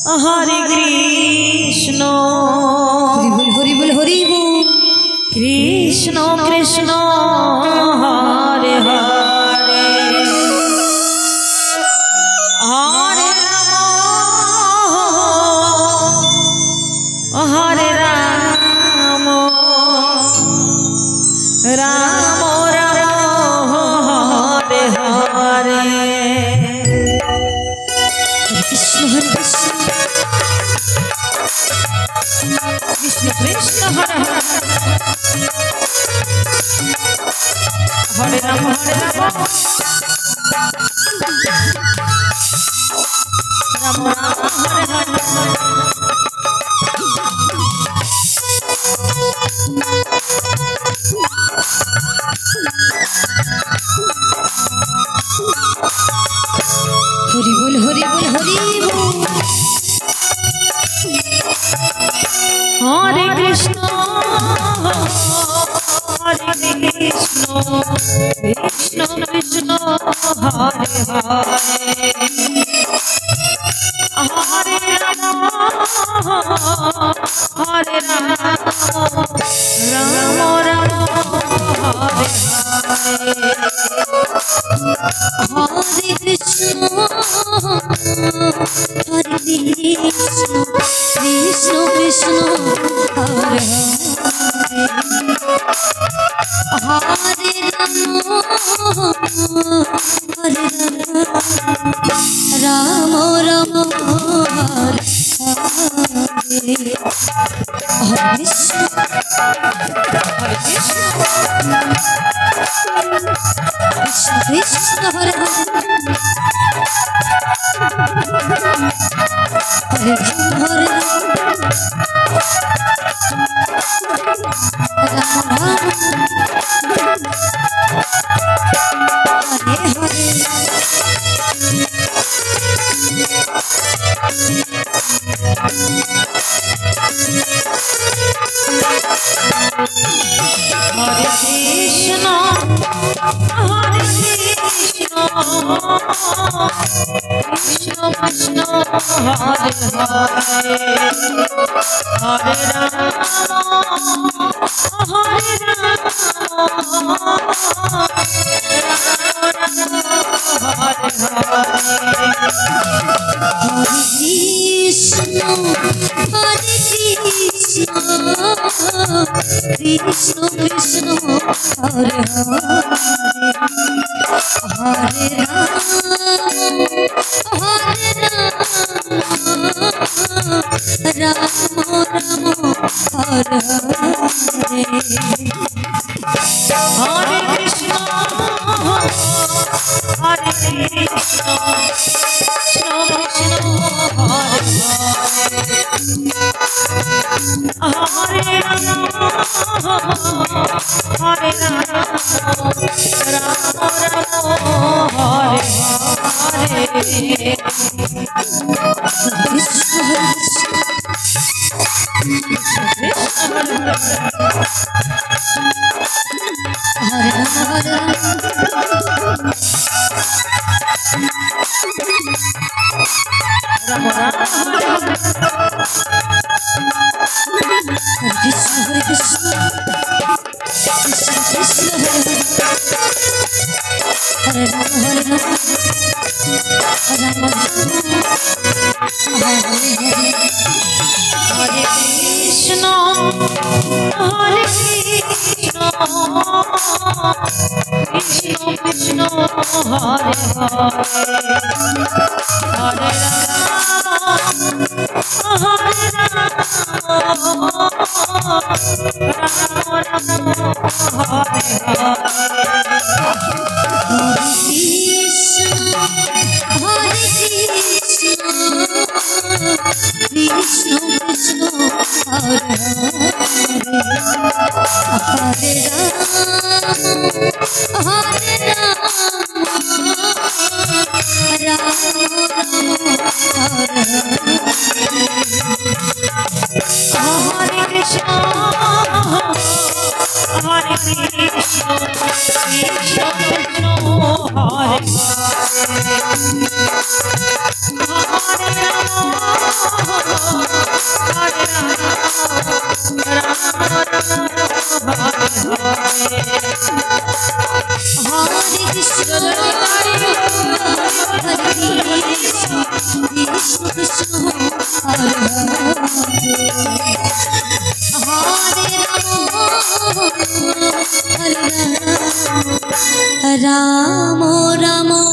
हरे कृष्ण हरि बोल हरि बोल कृष्ण कृष्ण हरे हरे हरे राम राम राम हरे हरे कृष्ण हरे कृष्ण कृष्ण हरे हरे राम राम राम हरे हरे हरि बोल हरि बोल हरि बोल हरे कृष्ण कृष्ण कृष्ण हरे हरे हरे राम राम राम हरे हरे हरे कृष्ण कृष्ण कृष्ण हरे हरे राम राम राम हरे हरे कृष्ण कृष्ण कृष्ण हरे हरे हरे हरे राम राम हरे हरे हरे कृष्ण कृष्ण कृष्ण हरे हरे हरे राम हरे हरे कृष्ण कृष्ण कृष्ण हरे हरे हरे राम राम राम हरे हरे हरे कृष्ण कृष्ण कृष्ण हरे हरे राम राम हरे हरे कृष्ण हरे राम कृष्ण हरे कृष्ण कृष्ण कृष्ण हरे राम राम हरे हरे हरे कृष्ण कृष्ण कृष्ण हरे हरे हरे कृष्ण कृष्ण हरे हरे राम हरे Krishna Krishna Krishna Hare Hare Hare Ram Krishna Krishna Hare Hare Rama Rama